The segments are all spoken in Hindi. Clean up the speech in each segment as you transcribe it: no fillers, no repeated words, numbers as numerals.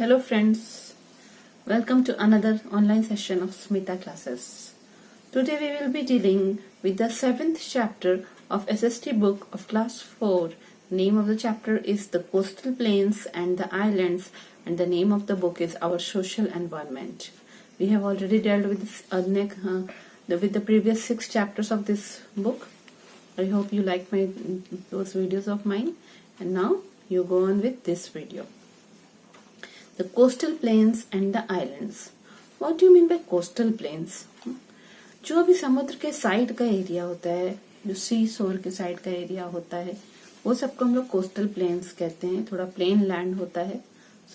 Hello friends, welcome to another online session of Smita classes. Today we will be dealing with the 7th chapter of SST book of class 4. Name of the chapter is The Coastal Plains and the Islands, and the name of the book is Our Social Environment. We have already dealt with with the previous 6 chapters of this book. I hope you like those videos of mine, and now you go on with this video. The coastal plains and the islands. What do you mean by coastal plains? जो अभी समुद्र के साइड का एरिया होता है, जो सी शोर के साइड का एरिया होता है, वो सबको हम लोग कोस्टल प्लेन्स कहते हैं. थोड़ा प्लेन लैंड होता है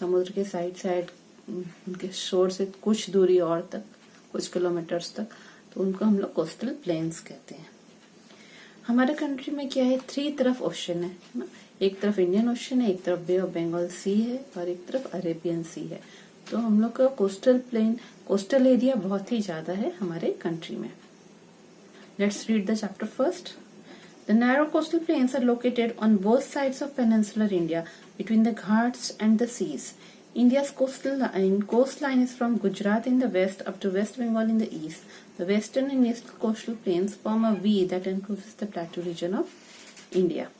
समुद्र के साइड उनके शोर से कुछ दूरी और तक, कुछ किलोमीटर्स तक, तो उनको हम लोग कोस्टल प्लेन्स कहते हैं. हमारे कंट्री में क्या है, 3 तरफ ओशन है ना. एक तरफ इंडियन ओशन है, एक तरफ बे ऑफ बंगाल सी है और एक तरफ अरेबियन सी है. तो हम लोग का कोस्टल एरिया बहुत ही ज्यादा है हमारे कंट्री में. Let's read the chapter first. The narrow coastal plains are located on both sides of peninsular India, between the Ghats and the seas. India's coastline is from Gujarat in the west up to West Bengal in the east. The western and eastern coastal plains form a V that encloses the plateau region of India.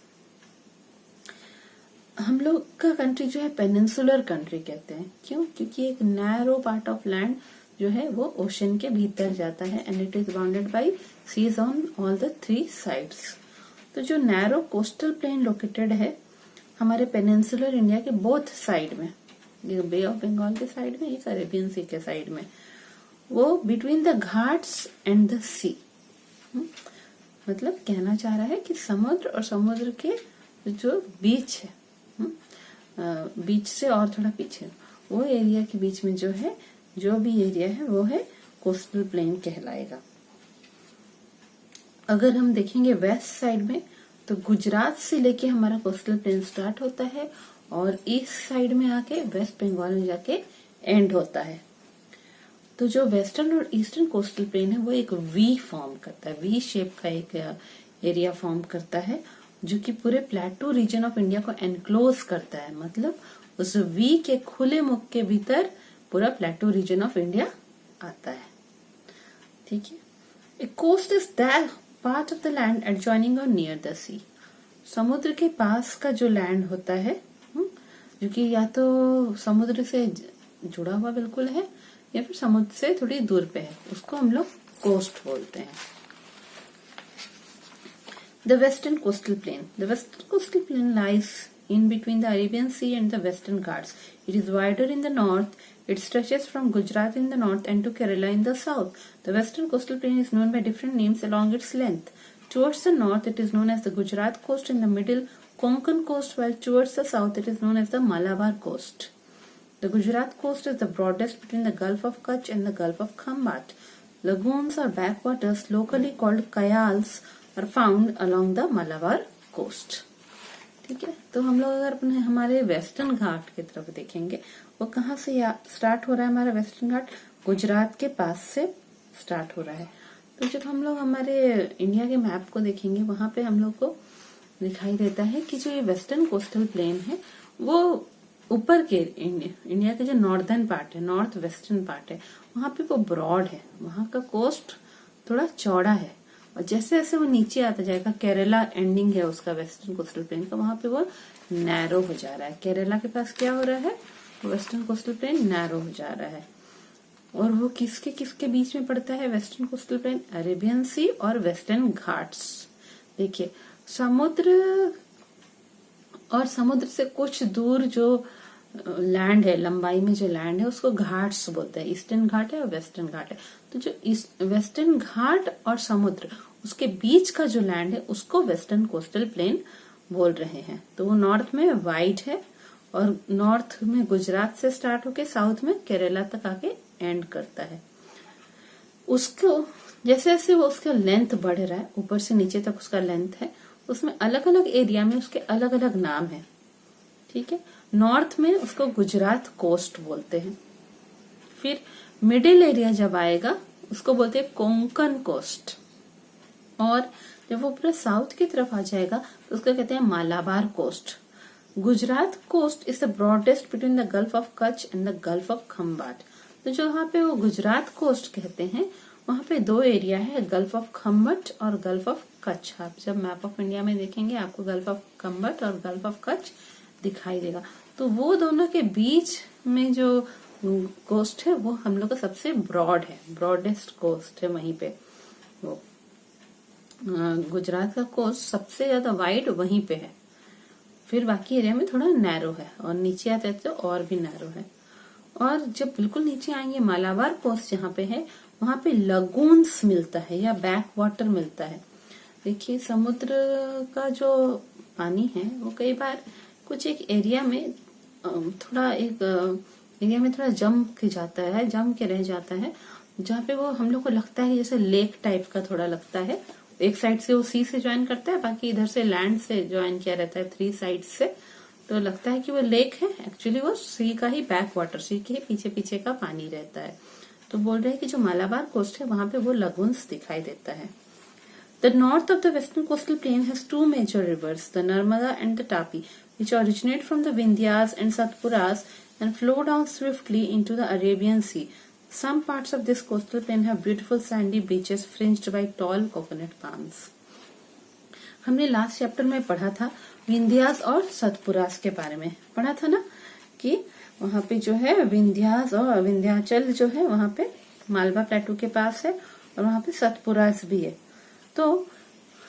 हम लोग का कंट्री जो है पेनिनसुलर कंट्री कहते हैं. क्यों? क्योंकि एक नैरो पार्ट ऑफ लैंड जो है वो ओशन के भीतर जाता है and it is bounded by seas on all the 3 sides. तो जो नैरो कोस्टल प्लेन लोकेटेड है हमारे पेनिनसुलर इंडिया के बोथ साइड में, बे ऑफ बंगाल के साइड में, एक अरेबियन सी के साइड में, वो between the Ghats and the sea. मतलब कहना चाह रहा है कि समुद्र और समुद्र के जो बीच है, बीच से और थोड़ा पीछे, वो एरिया के बीच में जो है, जो भी एरिया है वो है कोस्टल प्लेन कहलाएगा. अगर हम देखेंगे वेस्ट साइड में तो गुजरात से लेके हमारा कोस्टल प्लेन स्टार्ट होता है और ईस्ट साइड में आके वेस्ट बंगाल में जाके एंड होता है. तो जो वेस्टर्न और ईस्टर्न कोस्टल प्लेन है वो एक वी फॉर्म करता है, वी शेप का एक एरिया फॉर्म करता है जो कि पूरे प्लेटू रीजन ऑफ इंडिया को एनक्लोज करता है. मतलब उस वी के खुले मुख के भीतर पूरा प्लेटू रीजन ऑफ इंडिया आता है. ठीक है. A coast is that part of the land adjoining और नियर द सी. समुद्र के पास का जो लैंड होता है, जो कि या तो समुद्र से जुड़ा हुआ बिल्कुल है या फिर समुद्र से थोड़ी दूर पे है, उसको हम लोग कोस्ट बोलते हैं. The western coastal plain. The western coastal plain lies in between the Arabian Sea and the Western Ghats. It is wider in the north. It stretches from Gujarat in the north and to Kerala in the south. The western coastal plain is known by different names along its length. Towards the north, it is known as the Gujarat coast, in the middle, Konkan coast, while towards the south, it is known as the Malabar coast. The Gujarat coast is the broadest between the Gulf of Kutch and the Gulf of Khambat. Lagoons or backwaters, locally called kayals, are found along the Malabar coast. ठीक है. तो हम लोग अगर अपने हमारे वेस्टर्न घाट की तरफ देखेंगे, वो कहाँ से स्टार्ट हो रहा है हमारा वेस्टर्न घाट? गुजरात के पास से स्टार्ट हो रहा है. तो जब हम लोग हमारे इंडिया के मैप को देखेंगे, वहां पे हम लोग को दिखाई देता है कि जो ये वेस्टर्न कोस्टल प्लेन है वो ऊपर के इंडिया के जो नॉर्दर्न पार्ट है, नॉर्थ वेस्टर्न पार्ट है, वहां पे वो ब्रॉड है, वहां का कोस्ट थोड़ा चौड़ा है. और जैसे जैसे वो नीचे आता जाएगा, केरला एंडिंग है उसका वेस्टर्न कोस्टल प्लेन का, वहां पे वो नैरो हो जा रहा है. केरला के पास क्या हो रहा है, वेस्टर्न कोस्टल प्लेन नैरो हो जा रहा है. और वो किसके किसके बीच में पड़ता है वेस्टर्न कोस्टल प्लेन? अरेबियन सी और वेस्टर्न घाट्स. देखिए, समुद्र और समुद्र से कुछ दूर जो लैंड है, लंबाई में जो लैंड है, उसको घाट्स बोलते हैं. ईस्टर्न घाट है और वेस्टर्न घाट है. तो जो वेस्टर्न घाट और समुद्र, उसके बीच का जो लैंड है, उसको वेस्टर्न कोस्टल प्लेन बोल रहे हैं. तो वो नॉर्थ में वाइड है और नॉर्थ में गुजरात से स्टार्ट होके साउथ में केरला तक आके एंड करता है. उसको जैसे जैसे वो उसका लेंथ बढ़ रहा है, ऊपर से नीचे तक उसका लेंथ है, उसमें अलग अलग एरिया में उसके अलग अलग नाम है. ठीक है. नॉर्थ में उसको गुजरात कोस्ट बोलते हैं. फिर मिडिल एरिया जब आएगा उसको बोलते हैं कोंकण कोस्ट. और जब वो पूरा साउथ की तरफ आ जाएगा तो उसको कहते हैं Malabar coast. Gujarat coast is the broadest between the gulf of Kutch and the gulf of Khambhat. तो जो वहाँ पे वो गुजरात कोस्ट कहते हैं, वहाँ पे दो एरिया है, गल्फ ऑफ खम्बट और गल्फ ऑफ कच्छ। आप जब मैप ऑफ इंडिया में देखेंगे आपको गल्फ ऑफ खम्बट और गल्फ ऑफ कच्छ दिखाई देगा। तो वो दोनों के बीच में जो कोस्ट है वो हम लोग का सबसे ब्रॉड है, ब्रॉडेस्ट कोस्ट है वहीं पे। वो गुजरात का कोस्ट सबसे ज्यादा वाइड वहीं पे है, फिर बाकी एरिया में थोड़ा नैरो है और नीचे आते तो और भी नैरो है। और जब बिल्कुल नीचे आएंगे मालाबार कोस्ट जहाँ पे है, वहां पे लगून्स मिलता है या बैक वाटर मिलता है। देखिए समुद्र का जो पानी है वो कई बार कुछ एक एरिया में थोड़ा जम के रह जाता है, जहाँ पे वो हम लोग को लगता है जैसे लेक टाइप का थोड़ा लगता है। एक साइड से वो सी से ज्वाइन करता है, बाकी इधर से लैंड से ज्वाइन किया रहता है, 3 साइड से, तो लगता है कि वो लेक है, एक्चुअली वो सी का ही बैक वाटर, सी के पीछे पीछे का पानी रहता है। तो बोल रहे हैं कि जो मालाबार कोस्ट है वहां पे वो लगून्स दिखाई देता है। The north of the western coastal plain has 2 major rivers, the Narmada and the Tapi, which originate from the Vindhyas and Satpuras and flow down swiftly into the Arabian Sea. Some parts of this coastal plain have beautiful sandy beaches fringed by tall coconut palms. हमने लास्ट चैप्टर में पढ़ा था विंध्यास और सतपुरास के बारे में, पढ़ा था ना कि वहाँ पे जो है विंध्यास और विंध्याचल जो है वहाँ पे मालवा प्लेटू के पास है और वहाँ पे सतपुरास भी है। तो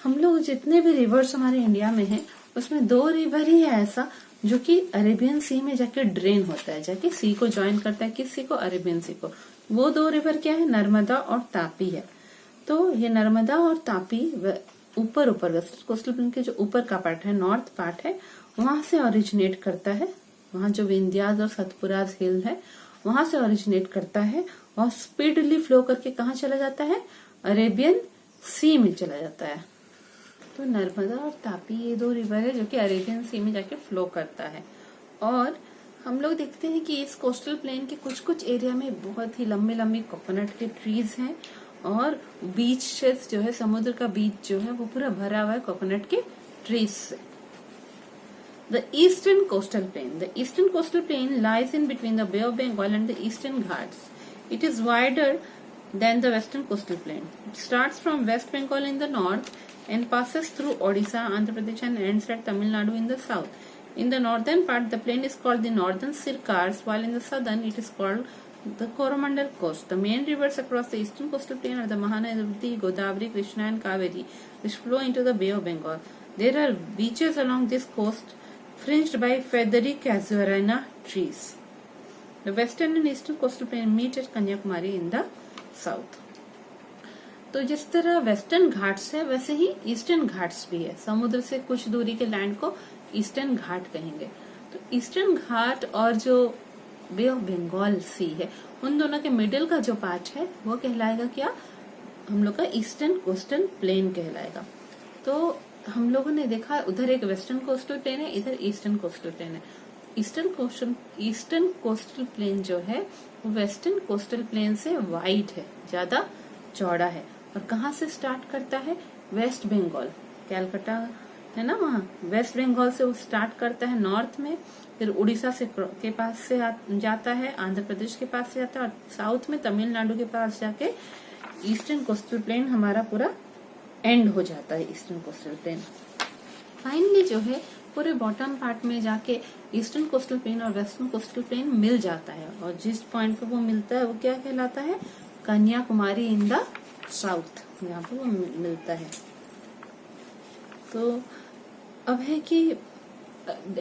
हम लोग जितने भी रिवर्स हमारे इंडिया में हैं उसमें 2 रिवर ही है ऐसा जो कि अरेबियन सी में जाके ड्रेन होता है, जाके सी को ज्वाइन करता है, किस सी को, अरेबियन सी को। वो 2 रिवर क्या है, नर्मदा और तापी है। तो ये नर्मदा और तापी ऊपर वेस्टर्न कोस्टल प्लेन के जो ऊपर का पार्ट है, नॉर्थ पार्ट है, वहां से ओरिजिनेट करता है। वहां जो विंध्यास और सतपुरास हिल है वहां से ओरिजिनेट करता है और स्पीडली फ्लो करके कहाँ चला जाता है, अरेबियन सी में चला जाता है। तो नर्मदा और तापी ये 2 रिवर है जो कि अरेबियन सी में जाके फ्लो करता है। और हम लोग देखते हैं कि इस कोस्टल प्लेन के कुछ एरिया में बहुत ही लंबे लंबे कोकोनट के ट्रीज हैं और बीचेस जो है, समुद्र का बीच जो है वो पूरा भरा हुआ है कोकोनट के ट्रीज से। The eastern coastal plain. The eastern coastal plain lies in between the Bay of Bengal and the Eastern Ghats. It is wider than the western coastal plain. It starts from West Bengal in the north and passes through Odisha, Andhra Pradesh and ends at Tamil Nadu in the south. In the northern part, the plain is called the Northern Sircars, while in the southern, it is called the Coromandel Coast. The main rivers across the eastern coastal plain are the Mahanadi, Godavari, Krishna and Kaveri, which flow into the Bay of Bengal. There are beaches along this coast fringed by feathery casuarina trees. The western and eastern coastal plain meet at Kanyakumari in the south. तो जिस तरह वेस्टर्न घाट्स है वैसे ही ईस्टर्न घाट्स भी है। समुद्र से कुछ दूरी के लैंड को ईस्टर्न घाट कहेंगे। तो ईस्टर्न घाट और जो बे ऑफ बंगाल सी है उन दोनों के मिडिल का जो पार्ट है वो कहलाएगा क्या, हम लोग का ईस्टर्न कोस्टल प्लेन कहलाएगा। तो हम लोगों ने देखा उधर एक वेस्टर्न कोस्टल प्लेन है, इधर ईस्टर्न कोस्टल प्लेन है। ईस्टर्न कोस्टल प्लेन जो है वो वेस्टर्न कोस्टल प्लेन से वाइड है, ज्यादा चौड़ा है। और कहाँ से स्टार्ट करता है, वेस्ट बंगाल, कैलकाटा है ना, वहाँ वेस्ट बंगाल से वो स्टार्ट करता है नॉर्थ में, फिर उड़ीसा से के पास से जाता है, आंध्र प्रदेश के पास से जाता है और साउथ में तमिलनाडु के पास जाके ईस्टर्न कोस्टल प्लेन हमारा पूरा एंड हो जाता है, ईस्टर्न कोस्टल प्लेन। फाइनली जो है पूरे बॉटम पार्ट में जाके ईस्टर्न कोस्टल प्लेन और वेस्टर्न कोस्टल प्लेन मिल जाता है और जिस पॉइंट पे वो मिलता है वो क्या कहलाता है, कन्याकुमारी इन द साउथ, यहाँ पे वो मिलता है। तो अब है कि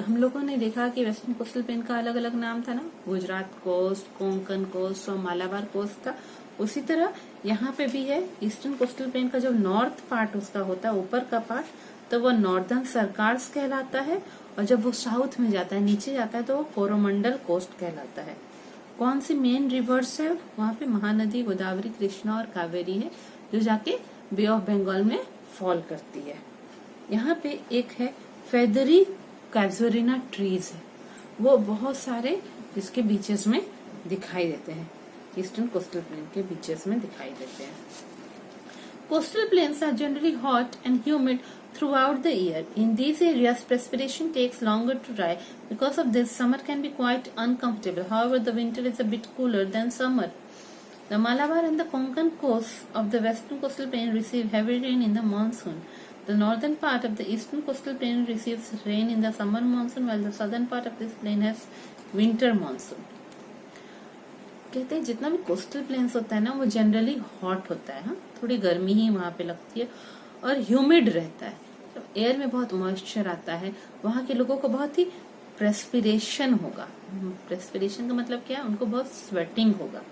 हम लोगों ने देखा कि वेस्टर्न कोस्टल प्लेन का अलग अलग नाम था ना, गुजरात कोस्ट, कोंकण कोस्ट और मालाबार कोस्ट था। उसी तरह यहाँ पे भी है, ईस्टर्न कोस्टल प्लेन का जो नॉर्थ पार्ट उसका होता है, ऊपर का पार्ट, तो वो नॉर्दर्न सरकार्स कहलाता है और जब वो साउथ में जाता है, नीचे जाता है, तो वो कोरोमंडल कोस्ट कहलाता है। कौन सी मेन रिवर्स है वहाँ पे, महानदी, गोदावरी, कृष्णा और कावेरी है जो जाके बे ऑफ बंगाल में फॉल करती है। यहाँ पे एक है फेदरी कैजुरिना ट्रीज है, वो बहुत सारे इसके बीचेस में दिखाई देते हैं, ईस्टर्न कोस्टल प्लेन के बीचेस में दिखाई देते हैं। Coastal plains are generally hot and humid throughout the year. In these areas, precipitation takes longer to dry. Because of this, summer can be quite uncomfortable. However, the winter is a bit cooler than summer. The Malabar and the Konkan coasts of the western coastal plain receive heavy rain in the monsoon. The northern part of the eastern coastal plain receives rain in the summer monsoon, while the southern part of this plain has winter monsoon. कहते हैं जितना भी कोस्टल प्लेन्स होता है ना, वो जनरली हॉट होता है, हाँ? थोड़ी गर्मी ही वहाँ पे लगती है और ह्यूमिड रहता है. तो एयर में बहुत मॉइस्चर आता है. वहाँ के लोगों को बहुत ही प्रेस्पिरेशन होगा. प्रेस्पिरेशन का मतलब क्या है? उनको बहुत स्वेटिंग होगा.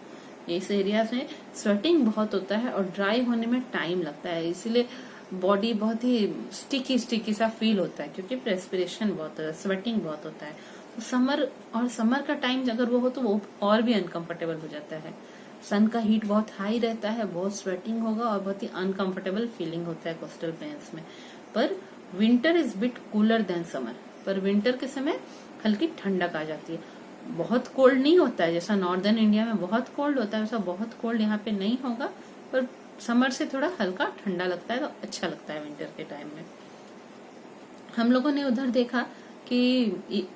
इस एरियाज में स्वेटिंग बहुत होता है और ड्राई होने में टाइम लगता है, इसीलिए बॉडी बहुत ही स्टिकी सा फील होता है, क्योंकि प्रेस्पिरेशन बहुत होता है, स्वेटिंग बहुत होता है. समर का टाइम अगर वो हो तो वो और भी अनकंफर्टेबल हो जाता है. सन का हीट बहुत हाई रहता है, बहुत स्वेटिंग होगा और बहुत ही अनकंफर्टेबल फीलिंग होता है कोस्टल प्लेन्स में. पर winter is bit cooler than summer. पर विंटर के समय हल्की ठंडक आ जाती है. बहुत कोल्ड नहीं होता है, जैसा नॉर्दर्न इंडिया में बहुत कोल्ड होता है वैसा बहुत कोल्ड यहाँ पे नहीं होगा. पर समर से थोड़ा हल्का ठंडा लगता है, तो अच्छा लगता है विंटर के टाइम में. हम लोगों ने उधर देखा कि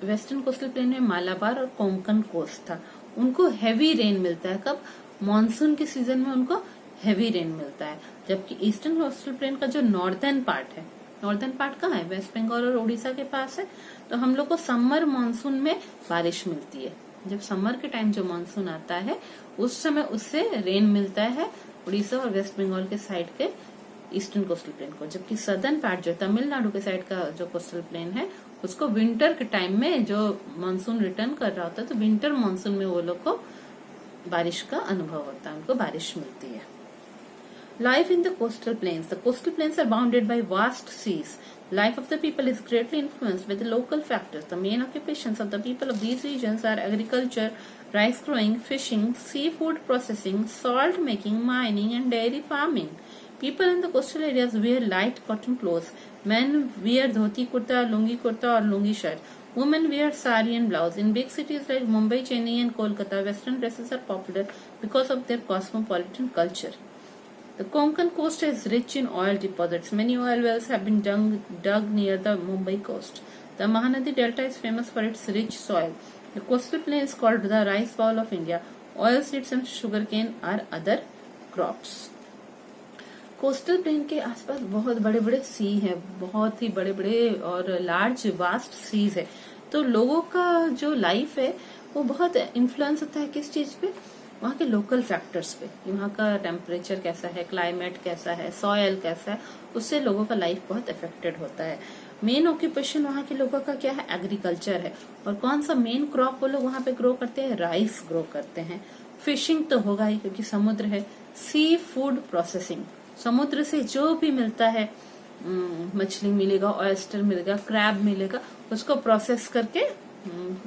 वेस्टर्न कोस्टल प्लेन में मालाबार और कोंकण कोस्ट था. उनको हैवी रेन मिलता है. कब? मॉनसून के सीजन में उनको हैवी रेन मिलता है. जबकि ईस्टर्न कोस्टल प्लेन का जो नॉर्दर्न पार्ट है, नॉर्दर्न पार्ट कहाँ है? वेस्ट बंगाल और उड़ीसा के पास है. तो हम लोग को समर मॉनसून में बारिश मिलती है. जब समर के टाइम जो मॉनसून आता है उस समय उससे रेन मिलता है उड़ीसा और वेस्ट बंगाल के साइड के ईस्टर्न कोस्टल प्लेन को. जबकि सदर्न पार्ट जो तमिलनाडु के साइड का जो कोस्टल प्लेन है उसको विंटर के टाइम में जो मानसून रिटर्न कर रहा होता है, तो विंटर मानसून में वो लोग को बारिश का अनुभव होता है, उनको बारिश मिलती है. Life in the coastal plains. The coastal plains are bounded by vast seas. Life of the people is greatly influenced by the local factors. The main occupations of the people of these regions are agriculture, rice growing, fishing, seafood processing, salt making, mining, and dairy farming. People in the coastal areas wear light cotton clothes. Men wear dhoti kurta, or lungi shirt. Women wear sari and blouse. In big cities like Mumbai, Chennai, and Kolkata, Western dresses are popular because of their cosmopolitan culture. The Konkan coast is rich in oil deposits. Many oil wells have been dug near the Mumbai coast. The Mahanadi Delta is famous for its rich soil. The coastal plain is called the rice bowl of India. Oilseeds and sugarcane are other crops. Coastal plain के आसपास बहुत बड़े बड़े सी हैं, बहुत ही बड़े बड़े और लार्ज वास्ट सीज है. तो लोगों का जो लाइफ है वो बहुत इन्फ्लुएंस होता है किस चीज पे? वहाँ के लोकल फैक्टर्स पे. वहाँ का टेम्परेचर कैसा है, क्लाइमेट कैसा है, सॉयल कैसा है, उससे लोगों का लाइफ बहुत अफेक्टेड होता है. मेन ऑक्यूपेशन वहाँ के लोगों का क्या है? एग्रीकल्चर है. और कौन सा मेन क्रॉप वो लोग वहाँ पे ग्रो करते हैं? राइस ग्रो करते हैं. फिशिंग तो होगा ही क्योंकि समुद्र है. सी फूड प्रोसेसिंग, समुद्र से जो भी मिलता है, मछली मिलेगा, ऑयस्टर मिलेगा, क्रैब मिलेगा, उसको प्रोसेस करके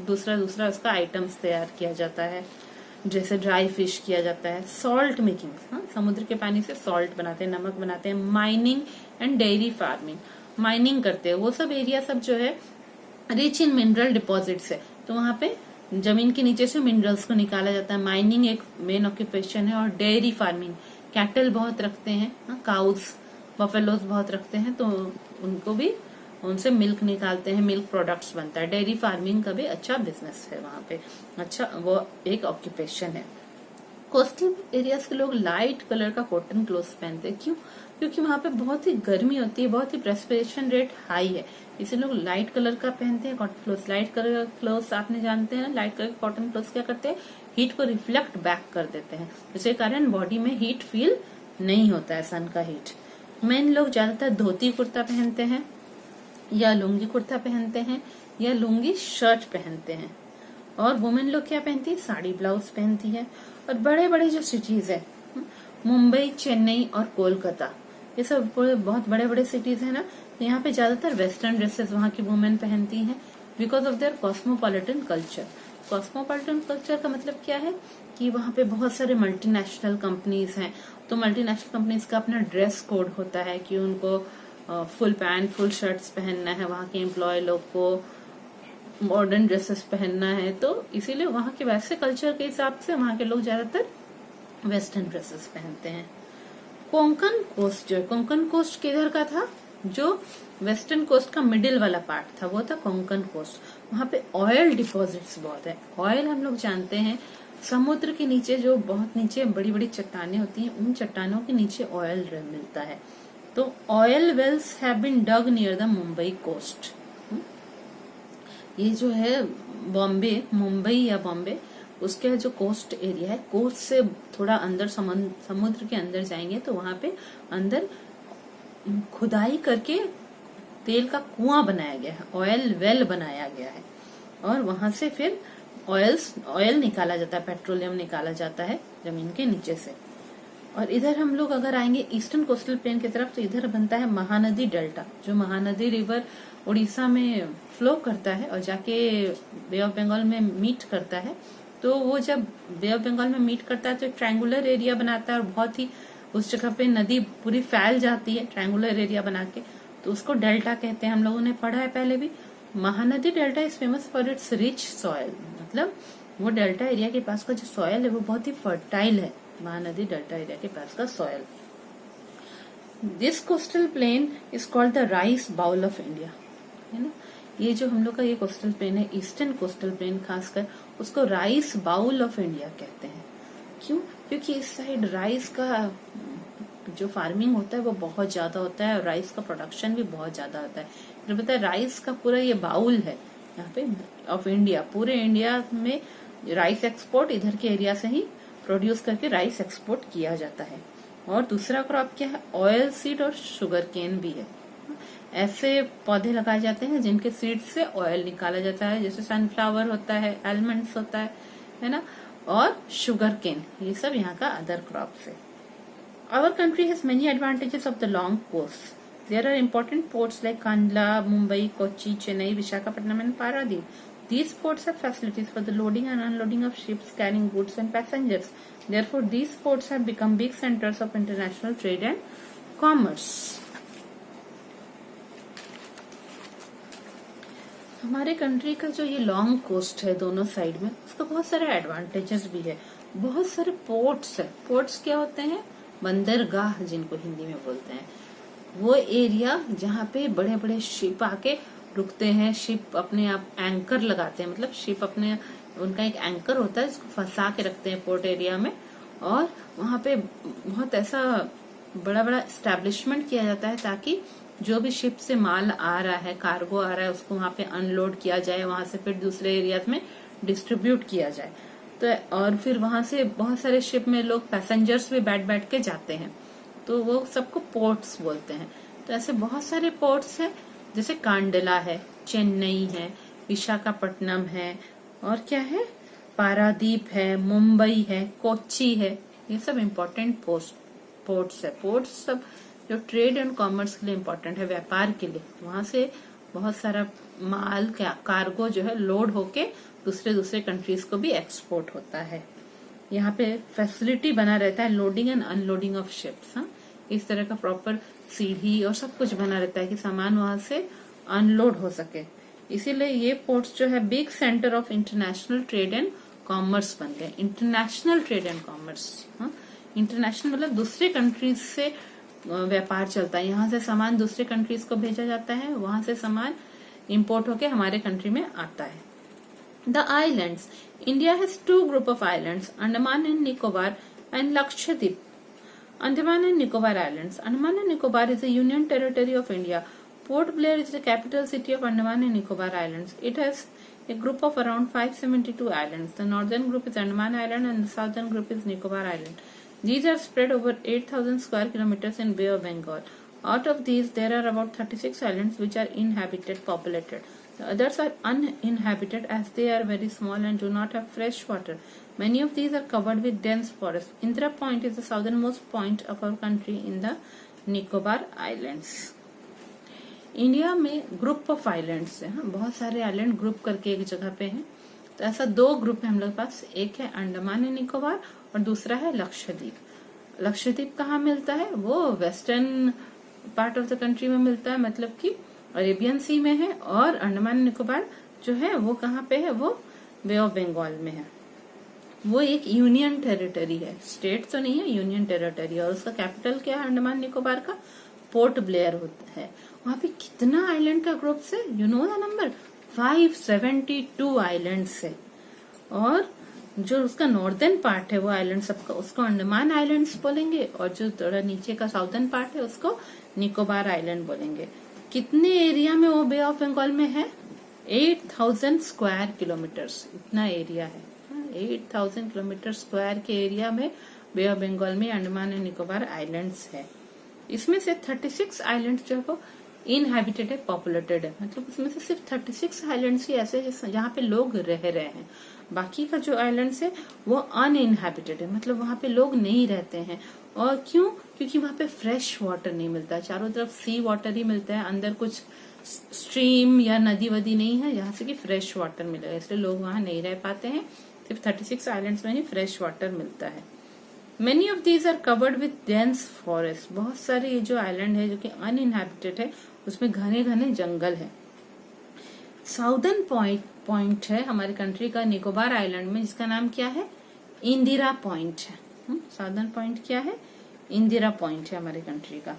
दूसरा उसका आइटम्स तैयार किया जाता है. जैसे ड्राई फिश किया जाता है. सॉल्ट मेकिंग, समुद्र के पानी से सॉल्ट बनाते हैं, नमक बनाते हैं. Mining and dairy farming, mining करते हैं. वो सब एरिया सब जो है रिच इन मिनरल डिपॉजिट्स है, तो वहाँ पे जमीन के नीचे से मिनरल्स को निकाला जाता है. माइनिंग एक मेन ऑक्यूपेशन है. और डेयरी फार्मिंग, कैटल बहुत रखते हैं, काउज, बफेलोज बहुत रखते हैं, तो उनको भी उनसे मिल्क निकालते हैं, मिल्क प्रोडक्ट्स बनता है. डेयरी फार्मिंग का भी अच्छा बिजनेस है वहाँ पे, अच्छा वो एक ऑक्यूपेशन है. कोस्टल एरियाज के लोग लाइट कलर का कॉटन क्लोथ्स पहनते हैं. क्यों? क्योंकि वहाँ पे बहुत ही गर्मी होती है, बहुत ही प्रेस्पिरेशन रेट हाई है, इसलिए लोग लाइट कलर का पहनते हैं कॉटन क्लोथ्स. लाइट कलर का क्लोथ्स आपने जानते हैं ना, लाइट कलर के कॉटन क्लोथ्स क्या करते हैं? हीट को रिफ्लेक्ट बैक कर देते हैं, जिसके कारण बॉडी में हीट फील नहीं होता है, सन का हीट. मेन लोग ज्यादातर धोती कुर्ता पहनते हैं या लुंगी कुर्ता पहनते हैं या लुंगी शर्ट पहनते हैं. और वुमेन लोग क्या पहनती है? साड़ी ब्लाउज पहनती है. और बड़े बड़े जो सिटीज है, मुंबई, चेन्नई और कोलकाता, ये सब बहुत बड़े बड़े सिटीज है ना, तो यहाँ पे ज्यादातर वेस्टर्न ड्रेसेस वहाँ की वुमेन पहनती हैं because of their cosmopolitan culture. Cosmopolitan culture का मतलब क्या है कि वहाँ पे बहुत सारे मल्टीनेशनल कंपनीज हैं, तो मल्टीनेशनल कंपनीज का अपना ड्रेस कोड होता है कि उनको फुल पैंट, फुल शर्ट्स पहनना है, वहाँ के एम्प्लॉय लोग को मॉडर्न ड्रेसेस पहनना है. तो इसीलिए वहाँ के वैसे कल्चर के हिसाब से वहाँ के लोग ज्यादातर वेस्टर्न ड्रेसेस पहनते हैं. कोंकण कोस्ट जो है, कोंकण कोस्ट किधर का था? जो वेस्टर्न कोस्ट का मिडिल वाला पार्ट था वो था कोंकण कोस्ट। वहां पे ऑयल डिपॉजिट्स बहुत है। ऑयल हम लोग जानते हैं समुद्र के नीचे, जो बहुत नीचे बड़ी बड़ी चट्टानें होती हैं, उन चट्टानों के नीचे ऑयल मिलता है। तो oil wells have been dug near the Mumbai coast. ये जो है बॉम्बे, मुंबई या बॉम्बे, उसके जो कोस्ट एरिया है, कोस्ट से थोड़ा अंदर समुद्र के अंदर जाएंगे तो वहां पे अंदर खुदाई करके तेल का कुआं बनाया गया है, ऑयल वेल बनाया गया है, और वहां से फिर ऑयल निकाला जाता है, पेट्रोलियम निकाला जाता है जमीन के नीचे से। और इधर हम लोग अगर आएंगे ईस्टर्न कोस्टल प्लेन की तरफ, तो इधर बनता है महानदी डेल्टा, जो महानदी रिवर उड़ीसा में फ्लो करता है और जाके बे ऑफ बंगाल में मीट करता है। तो वो जब बे ऑफ बंगाल में मीट करता है तो एक ट्रायंगुलर एरिया बनाता है, और बहुत ही उस जगह पे नदी पूरी फैल जाती है ट्रायंगुलर एरिया बना के, तो उसको डेल्टा कहते हैं। हम लोगों ने पढ़ा है पहले भी। Mahanadi delta is famous for its rich soil, मतलब वो डेल्टा एरिया के पास का जो सॉयल है वो बहुत ही फर्टाइल है, महानदी डेल्टा एरिया के पास का soil. This coastal plain is called the rice bowl of India, है ना। ये जो हम लोग का ये कोस्टल प्लेन है, ईस्टर्न कोस्टल प्लेन, खासकर उसको राइस बाउल ऑफ इंडिया कहते हैं। क्यों? क्योंकि इस साइड राइस का जो फार्मिंग होता है वो बहुत ज्यादा होता है, और राइस का प्रोडक्शन भी बहुत ज्यादा होता है। तो पता है राइस का पूरा ये बाउल है यहाँ पे ऑफ इंडिया, पूरे इंडिया में राइस एक्सपोर्ट इधर के एरिया से ही प्रोड्यूस करके राइस एक्सपोर्ट किया जाता है। और दूसरा क्रॉप क्या है? ऑयल सीड और शुगर केन भी है। ऐसे पौधे लगाए जाते हैं जिनके सीड से ऑयल निकाला जाता है, जैसे सनफ्लावर होता है, आलमंड्स होता है ना, और शुगर केन, ये सब यहाँ का अदर क्रॉप्स है। Our country has many advantages of the long coast. There are important ports like Kandla, Mumbai, Kochi, Chennai, Visakhapatnam and Paradip. These ports have facilities for the loading and unloading of ships carrying goods and passengers. Therefore, these ports have become big centers of international trade and commerce. हमारे कंट्री का जो ये लॉन्ग कोस्ट है दोनों साइड में, उसका बहुत सारे एडवांटेजेस भी है। बहुत सारे पोर्ट्स है। पोर्ट्स क्या होते हैं? बंदरगाह जिनको हिंदी में बोलते हैं। वो एरिया जहाँ पे बड़े बड़े शिप आके रुकते हैं, शिप अपने आप एंकर लगाते हैं, मतलब शिप अपने, उनका एक एंकर होता है जिसको फंसा के रखते हैं पोर्ट एरिया में, और वहाँ पे बहुत ऐसा बड़ा बड़ा एस्टेब्लिशमेंट किया जाता है ताकि जो भी शिप से माल आ रहा है, कार्गो आ रहा है, उसको वहाँ पे अनलोड किया जाए, वहां से फिर दूसरे एरियाज में डिस्ट्रीब्यूट किया जाए। तो और फिर वहां से बहुत सारे शिप में लोग पैसेंजर्स भी बैठ बैठ के जाते हैं, तो वो सबको पोर्ट्स बोलते हैं। तो ऐसे बहुत सारे पोर्ट्स हैं, जैसे कांडला है, चेन्नई है, विशाखापट्टनम है, और क्या है, पारादीप है, मुंबई है, कोच्चि है। ये सब इम्पोर्टेंट पोर्ट्स है। पोर्ट्स सब जो ट्रेड एंड कॉमर्स के लिए इम्पोर्टेंट है, व्यापार के लिए। वहां से बहुत सारा माल कार्गो जो है लोड होके दूसरे कंट्रीज को भी एक्सपोर्ट होता है। यहाँ पे फैसिलिटी बना रहता है loading and unloading of ships. इस तरह का प्रॉपर सीढ़ी और सब कुछ बना रहता है कि सामान वहां से अनलोड हो सके। इसीलिए ये पोर्ट्स जो है big centre of international trade and commerce बन गए। International trade and commerce, international मतलब दूसरे कंट्रीज से व्यापार चलता है। यहाँ से सामान दूसरे कंट्रीज को भेजा जाता है, वहां से सामान इंपोर्ट होके हमारे कंट्री में आता है। The islands. India has two group of islands, Andaman and Nicobar and Lakshadweep. Andaman and Nicobar Islands. Andaman and Nicobar is a union territory of India. Port Blair is the capital city of Andaman and Nicobar Islands. It has a group of around 572 islands. The northern group is Andaman Island and the southern group is Nicobar Island. These are spread over 8,000 square kilometers in Bay of Bengal. Out of these, there are about 36 islands which are inhabited, populated. The others are uninhabited as they are very small and do not have fresh water. Many of these are covered with dense forest. Indira Point is the southernmost point of our country in the Nicobar Islands. India में ग्रुप ऑफ आइलैंड्स है, बहुत सारे आइलैंड ग्रुप करके एक जगह पे हैं। तो ऐसा दो ग्रुप है हम लोग के पास, एक है अंडमान एंड निकोबार और दूसरा है लक्षद्वीप। लक्षद्वीप कहाँ मिलता है? वो western part of the country में मिलता है, मतलब कि अरेबियन सी में है। और अंडमान निकोबार जो है वो कहाँ पे है? वो बे ऑफ बंगाल में है। वो एक यूनियन टेरिटरी है, स्टेट तो नहीं है, यूनियन टेरिटरी। और उसका कैपिटल क्या है अंडमान निकोबार का? पोर्ट ब्लेयर होता है। वहां पे कितना आइलैंड का ग्रुप है? You know the number? 572 islands है। और जो उसका नॉर्दर्न पार्ट है वो आइलैंड सबका, उसको अंडमान आइलैंड्स बोलेंगे, और जो थोड़ा नीचे का साउदर्न पार्ट है उसको निकोबार आइलैंड बोलेंगे। कितने एरिया में वो बे ऑफ बंगाल में है? 8000 स्क्वायर किलोमीटर्स, इतना एरिया है। 8000 किलोमीटर स्क्वायर के एरिया में बे ऑफ बंगाल में अंडमान एंड निकोबार आइलैंड्स है। इसमें से 36 आइलैंड्स जो है वो इनहैबिटेड है, पॉपुलेटेड है। मतलब उसमें से सिर्फ 36 आइलैंड्स ही ऐसे जहाँ पे लोग रह रहे हैं। बाकी का जो आइलैंड्स है वो अनइनहैबिटेड है, मतलब वहाँ पे लोग नहीं रहते हैं। और क्यों? क्योंकि वहाँ पे फ्रेश वाटर नहीं मिलता है, चारों तरफ सी वाटर ही मिलता है, अंदर कुछ स्ट्रीम या नदी वदी नहीं है जहाँ से कि फ्रेश वाटर मिलेगा, इसलिए लोग वहाँ नहीं रह पाते हैं। सिर्फ 36 आइलैंड्स में ही फ्रेश वाटर मिलता है। Many of these are covered with dense forest। बहुत सारे ये जो आइलैंड है जो कि अनइनहैबिटेड है उसमें घने घने जंगल है। साउदर्न पॉइंट है हमारी कंट्री का निकोबार आइलैंड में, जिसका नाम क्या है? इंदिरा पॉइंट है। साउदर्न पॉइंट क्या है? इंदिरा पॉइंट है हमारी कंट्री का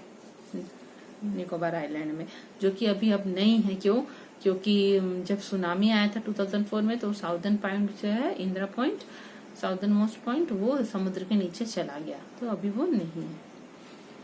निकोबार आइलैंड में, जो कि अभी अब नहीं है। क्यों? क्योंकि जब सुनामी आया था 2004 में तो साउदर्न पॉइंट जो है Indira point, southern most point, वो समुद्र के नीचे चला गया, तो अभी वो नहीं है।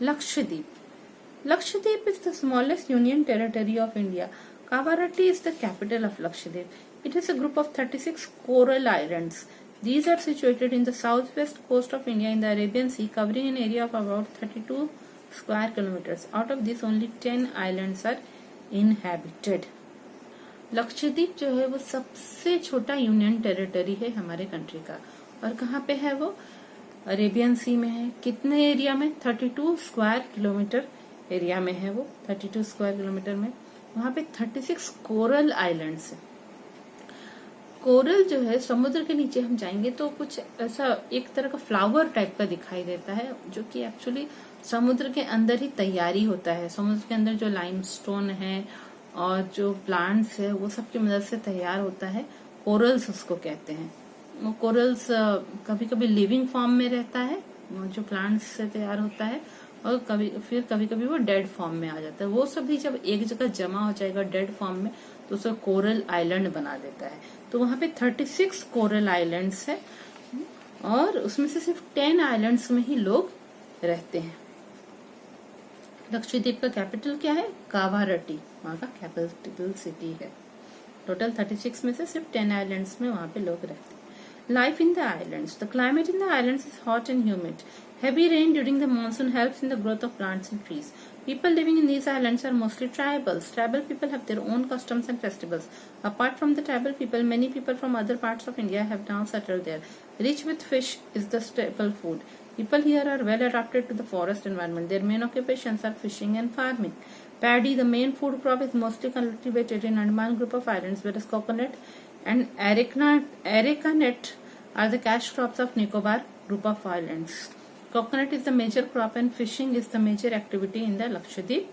Lakshadweep. Lakshadweep is the smallest union territory of India. Kavaratti is the capital of Lakshadweep. It is a group of 36 coral islands. These are situated in the southwest coast of India in the Arabian Sea, covering an area of about 32 square kilometers. Out of this, only 10 islands are inhabited. Lakshadweep जो है वो सबसे छोटा यूनियन टेरिटरी है हमारे कंट्री का। और कहाँ पे है वो? अरेबियन सी में है। कितने एरिया में? 32 स्क्वायर किलोमीटर एरिया में है वो। 32 स्क्वायर किलोमीटर में वहां पे 36 कोरल आइलैंड्स है। कोरल जो है समुद्र के नीचे हम जाएंगे तो कुछ ऐसा एक तरह का फ्लावर टाइप का दिखाई देता है, जो कि एक्चुअली समुद्र के अंदर ही तैयारी होता है। समुद्र के अंदर जो लाइमस्टोन है और जो प्लांट्स है वो सबकी मदद से तैयार होता है। कोरल्स उसको कहते हैं। वो कोरल्स कभी कभी लिविंग फॉर्म में रहता है, जो प्लांट्स से तैयार होता है, और कभी कभी वो डेड फॉर्म में आ जाता है। वो सभी जब एक जगह जमा हो जाएगा डेड फॉर्म में तो उसे कोरल आइलैंड बना देता है। तो वहां पे 36 कोरल आइलैंड्स है और उसमें से सिर्फ 10 आइलैंड्स में ही लोग रहते हैं। लक्षद्वीप का कैपिटल क्या है? कावारटी, वहां का कैपिटल सिटी है। टोटल 36 में से सिर्फ 10 आइलैंड्स में वहां पे लोग रहते हैं। Life in the islands. The climate in the islands is hot and humid. Heavy rain during the monsoon helps in the growth of plants and trees. People living in these islands are mostly tribals. Tribal people have their own customs and festivals. Apart from the tribal people, many people from other parts of India have now settled there. Rich with fish is the staple food. People here are well adapted to the forest environment. Their main occupations are fishing and farming. Paddy, the main food crop, is mostly cultivated in Andaman group of islands, whereas coconut and areca nut are the cash crops of Nicobar group of islands. Coconut is the major crop and fishing is the major activity in the Lakshadweep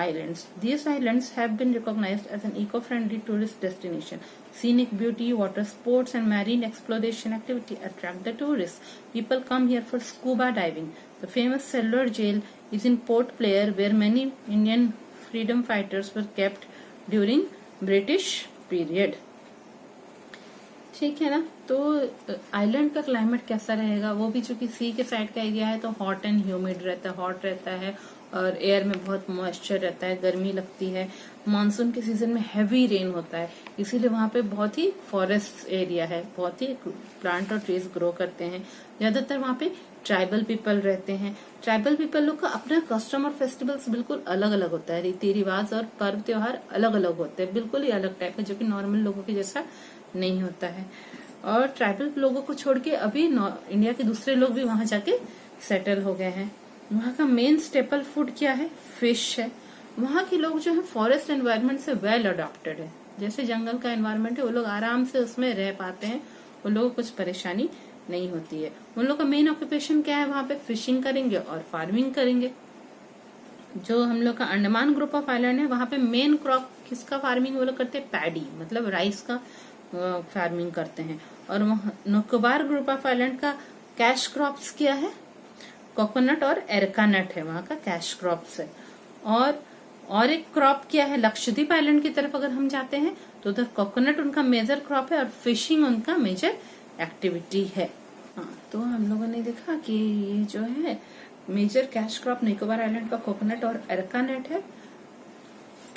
islands. These islands have been recognized as an eco-friendly tourist destination. Scenic beauty, water sports and marine exploration activity attract the tourists. People come here for scuba diving. The famous Cellular Jail is in Port Blair, where many Indian freedom fighters were kept during British period. ठीक है ना। तो आइलैंड का क्लाइमेट कैसा रहेगा? वो भी चूंकि सी के साइड का एरिया है तो हॉट एंड ह्यूमिड रहता है, हॉट रहता है और एयर में बहुत मॉइस्चर रहता है, गर्मी लगती है। मानसून के सीजन में हैवी रेन होता है, इसीलिए वहां पे बहुत ही फॉरेस्ट एरिया है, बहुत ही प्लांट और ट्रीज ग्रो करते हैं। ज्यादातर वहां पे ट्राइबल पीपल रहते हैं। ट्राइबल पीपल लोग का अपना कस्टम और फेस्टिवल्स बिल्कुल अलग अलग होता है। रीति रिवाज और पर्व त्योहार अलग अलग होते हैं, बिल्कुल ही अलग टाइप का, जो कि नॉर्मल लोगों के जैसा नहीं होता है। और ट्राइबल लोगों को छोड़ के अभी इंडिया के दूसरे लोग भी वहां जाके सेटल हो गए हैं। वहां का मेन स्टेपल फूड क्या है? फिश है। वहां के लोग जो है फॉरेस्ट एनवायरनमेंट से वेल अडॉप्टेड है। जैसे जंगल का एनवायरनमेंट है वो लोग आराम से उसमें रह पाते हैं, वो लोगों को कुछ परेशानी नहीं होती है। उन लोग का मेन ऑक्यूपेशन क्या है? वहां पे फिशिंग करेंगे और फार्मिंग करेंगे। जो हम लोग का अंडमान ग्रुप ऑफ आइलैंड है वहां पे मेन क्रॉप किसका फार्मिंग वो लोग करते हैं? पैडी, मतलब राइस का फार्मिंग करते हैं। और निकोबार ग्रुप ऑफ आइलैंड का कैश क्रॉप्स क्या है? कोकोनट और एरका नट है वहां का कैश क्रॉप्स है। और एक क्रॉप क्या है? लक्षद्वीप आइलैंड की तरफ अगर हम जाते हैं तो उधर कोकोनट उनका मेजर क्रॉप है और फिशिंग उनका मेजर एक्टिविटी है। हाँ, तो हम लोगों ने देखा कि ये जो है major cash crop Nicobar island का कोकोनट और एरका नट है।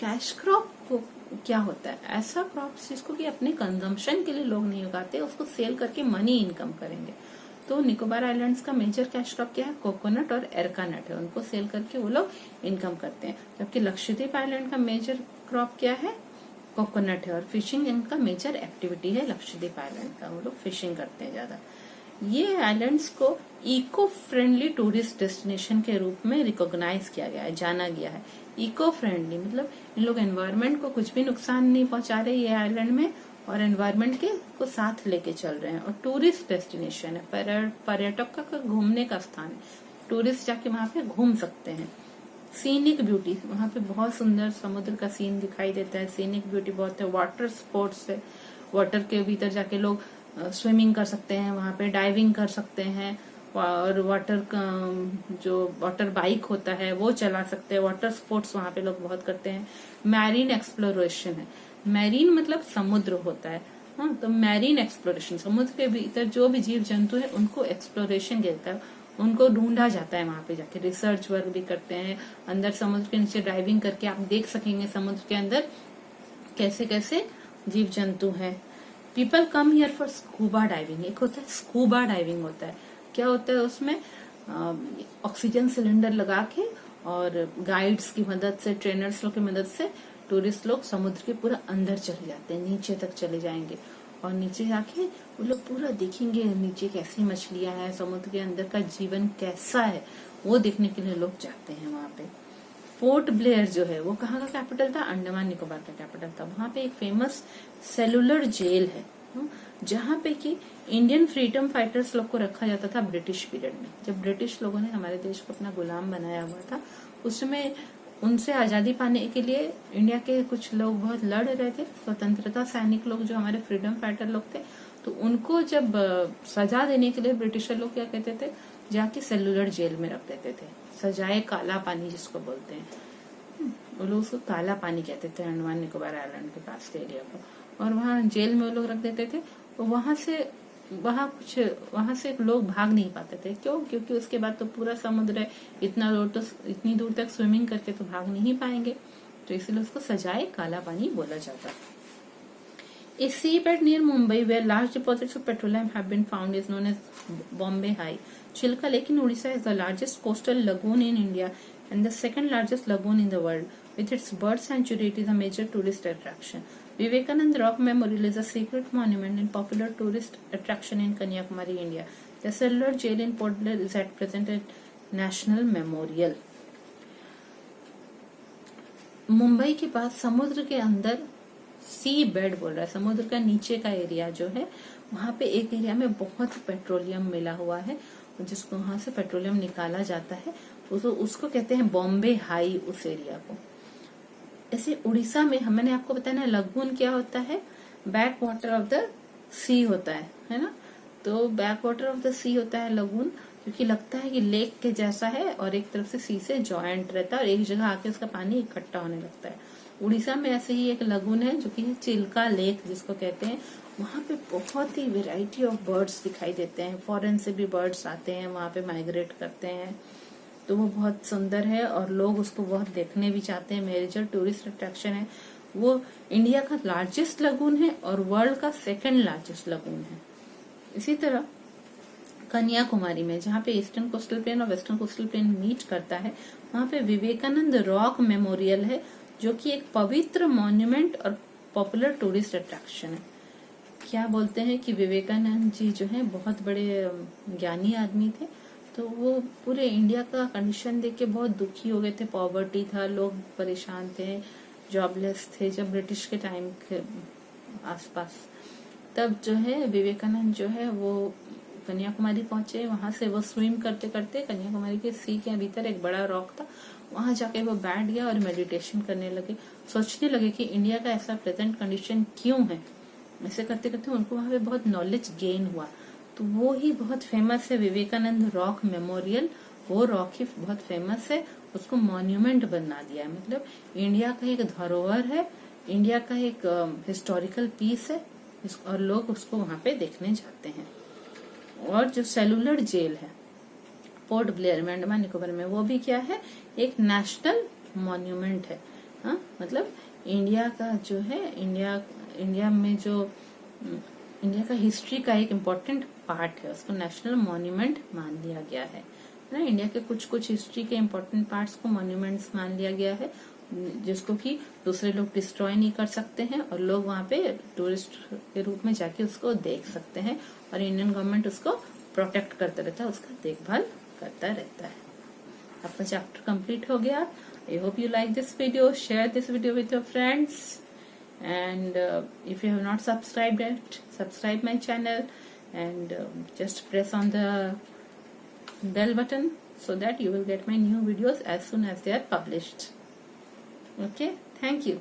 कैश क्रॉप क्या होता है? ऐसा क्रॉप जिसको कि अपने कंजम्पशन के लिए लोग नहीं उगाते, उसको सेल करके मनी इनकम करेंगे। तो निकोबार आइलैंड्स का मेजर कैश क्रॉप क्या है? कोकोनट और एरका नट है, उनको सेल करके वो लोग इनकम करते हैं। जबकि लक्षद्वीप आइलैंड का मेजर क्रॉप क्या है? कोकोनट है और फिशिंग इनका मेजर एक्टिविटी है। लक्षद्वीप आइलैंड का वो लोग फिशिंग करते हैं ज्यादा। ये आइलैंड्स को इको फ्रेंडली टूरिस्ट डेस्टिनेशन के रूप में रिकॉग्नाइज किया गया है, जाना गया है। इको फ्रेंडली मतलब इन लोग एनवायरनमेंट को कुछ भी नुकसान नहीं पहुंचा रहे ये आइलैंड में, और एनवायरनमेंट के को साथ लेके चल रहे हैं। और टूरिस्ट डेस्टिनेशन है, पर्यटक का घूमने का स्थान है, टूरिस्ट जाके वहां पे घूम सकते हैं। सीनिक ब्यूटी, वहां पे बहुत सुंदर समुद्र का सीन दिखाई देता है, सीनिक ब्यूटी बहुत है। वाटर स्पोर्ट्स है, वाटर के भीतर जाके लोग स्विमिंग कर सकते हैं, वहां पे डाइविंग कर सकते हैं, और वाटर का जो वाटर बाइक होता है वो चला सकते हैं। वाटर स्पोर्ट्स वहां पे लोग बहुत करते हैं। मैरीन एक्सप्लोरेशन है, मैरीन मतलब समुद्र होता है। हाँ, तो मैरीन एक्सप्लोरेशन, समुद्र के भीतर जो भी जीव जंतु है उनको एक्सप्लोरेशन कहता है, उनको ढूंढा जाता है। वहां पे जाके रिसर्च वर्क भी करते हैं। अंदर समुद्र के नीचे डाइविंग करके आप देख सकेंगे समुद्र के अंदर कैसे कैसे जीव जंतु है। People come here for scuba diving. एक होता है स्कूबा डाइविंग, होता है क्या होता है उसमें? ऑक्सीजन सिलेंडर लगा के और गाइड्स की मदद से, ट्रेनर्स लोग की मदद से टूरिस्ट लोग समुद्र के पूरा अंदर चले जाते हैं, नीचे तक चले जाएंगे और नीचे जाके वो लोग पूरा देखेंगे नीचे कैसी मछलियां हैं, समुद्र के अंदर का जीवन कैसा है, वो देखने के लिए लोग जाते हैं वहां पे। पोर्ट ब्लेयर जो है वो कहाँ का कैपिटल था? अंडमान निकोबार का कैपिटल था। वहां पे एक फेमस सेलुलर जेल है जहाँ पे कि इंडियन फ्रीडम फाइटर्स लोग को रखा जाता था ब्रिटिश पीरियड में। जब ब्रिटिश लोगों ने हमारे देश को अपना गुलाम बनाया हुआ था, उसमें उनसे आजादी पाने के लिए इंडिया के कुछ लोग बहुत लड़ रहे थे, स्वतंत्रता सैनिक लोग जो हमारे फ्रीडम फाइटर लोग थे। तो उनको जब सजा देने के लिए ब्रिटिशर लोग क्या कहते थे? जाके सेलुलर जेल में रख देते थे। सजाए काला पानी जिसको बोलते हैं, वो लोग उसको काला पानी कहते थे अंडमान निकोबार आइलैंड के पास के एरिया को। और वहाँ जेल में वो लोग रख देते थे। तो वहां से लोग भाग नहीं पाते थे। क्यों? क्योंकि उसके बाद तो पूरा समुद्र है, इतनी दूर तक स्विमिंग करके तो भाग नहीं पाएंगे, तो इसलिए उसको सजाए काला पानी बोला जाता है। A seabed near Mumbai where large deposits of petroleum have been found is known as Bombay High. Chilka Lake in Odisha is the largest coastal lagoon in India and the second largest lagoon in the world. With its bird sanctuary, it is a major tourist attraction. Vivekanand Rock Memorial is a sacred monument and popular tourist attraction in Kanyakumari, India. The cellular jail in Port Blair is at present a national memorial. Mumbai के पास समुद्र के अंदर सी बेड बोल रहा है, समुद्र का नीचे का एरिया जो है, वहां पे एक एरिया में बहुत पेट्रोलियम मिला हुआ है, जिसको वहां से पेट्रोलियम निकाला जाता है, उसको कहते हैं बॉम्बे हाई, उस एरिया को। ऐसे उड़ीसा में मैंने आपको बताया ना, लगून क्या होता है? बैक वाटर ऑफ द सी होता है ना। तो बैक वाटर ऑफ द सी होता है लगून, क्योंकि लगता है कि लेक के जैसा है और एक तरफ से सी से जॉइंट रहता है और एक जगह आके उसका पानी इकट्ठा होने लगता है। उड़ीसा में ऐसे ही एक लगून है जो कि है चिल्का लेक जिसको कहते हैं। वहां पे बहुत ही वेराइटी ऑफ बर्ड्स दिखाई देते हैं, फॉरेन से भी बर्ड्स आते हैं वहां पे, माइग्रेट करते हैं। तो वो बहुत सुंदर है और लोग उसको बहुत देखने भी चाहते हैं, मेजर टूरिस्ट अट्रैक्शन है। वो इंडिया का लार्जेस्ट लगून है और वर्ल्ड का सेकंड लार्जेस्ट लगून है। इसी तरह कन्याकुमारी में, जहाँ पे ईस्टर्न कोस्टल प्लेन और वेस्टर्न कोस्टल प्लेन मीट करता है, वहां पे विवेकानंद रॉक मेमोरियल है जो कि एक पवित्र मॉन्यूमेंट और पॉपुलर टूरिस्ट अट्रैक्शन है। क्या बोलते हैं कि विवेकानंद जी जो है बहुत बड़े ज्ञानी आदमी थे, तो वो पूरे इंडिया का कंडीशन देख के बहुत दुखी हो गए थे। पॉवर्टी था, लोग परेशान थे, जॉबलेस थे जब ब्रिटिश के टाइम के आसपास। तब जो है विवेकानंद जो है वो कन्याकुमारी पहुंचे, वहां से वो स्विम करते करते कन्याकुमारी के सी के भीतर एक बड़ा रॉक था, वहां जाके वो बैठ गया और मेडिटेशन करने लगे, सोचने लगे कि इंडिया का ऐसा प्रेजेंट कंडीशन क्यों है, ऐसे करते करते उनको वहां पे बहुत नॉलेज गेन हुआ, तो वो ही बहुत फेमस है, विवेकानंद रॉक मेमोरियल। वो रॉक ही बहुत फेमस है, उसको मॉन्यूमेंट बना दिया है, मतलब इंडिया का एक धरोहर है, इंडिया का एक हिस्टोरिकल पीस है, और लोग उसको वहां पे देखने जाते हैं। और जो सेलुलर जेल है पोर्ट ब्लेयर में, अंडमान निकोबार में, वो भी क्या है, एक नेशनल मॉन्यूमेंट है। हाँ, मतलब इंडिया का जो है, इंडिया में जो इंडिया का हिस्ट्री का एक इम्पोर्टेंट पार्ट है, उसको नेशनल मॉन्यूमेंट मान लिया गया है ना। इंडिया के कुछ कुछ हिस्ट्री के इम्पोर्टेंट पार्ट्स को मॉन्यूमेंट्स मान लिया गया है, जिसको कि दूसरे लोग डिस्ट्रॉय नहीं कर सकते हैं, और लोग वहां पे टूरिस्ट के रूप में जाके उसको देख सकते हैं, और इंडियन गवर्नमेंट उसको प्रोटेक्ट करता रहता है, उसका देखभाल करता रहता है। आपका चैप्टर कंप्लीट हो गया। I hope you like this video, share this video with your friends, and if you have not subscribed yet, subscribe my channel, and just press on the bell button so that you will get my new videos as soon as they are published. Okay, thank you.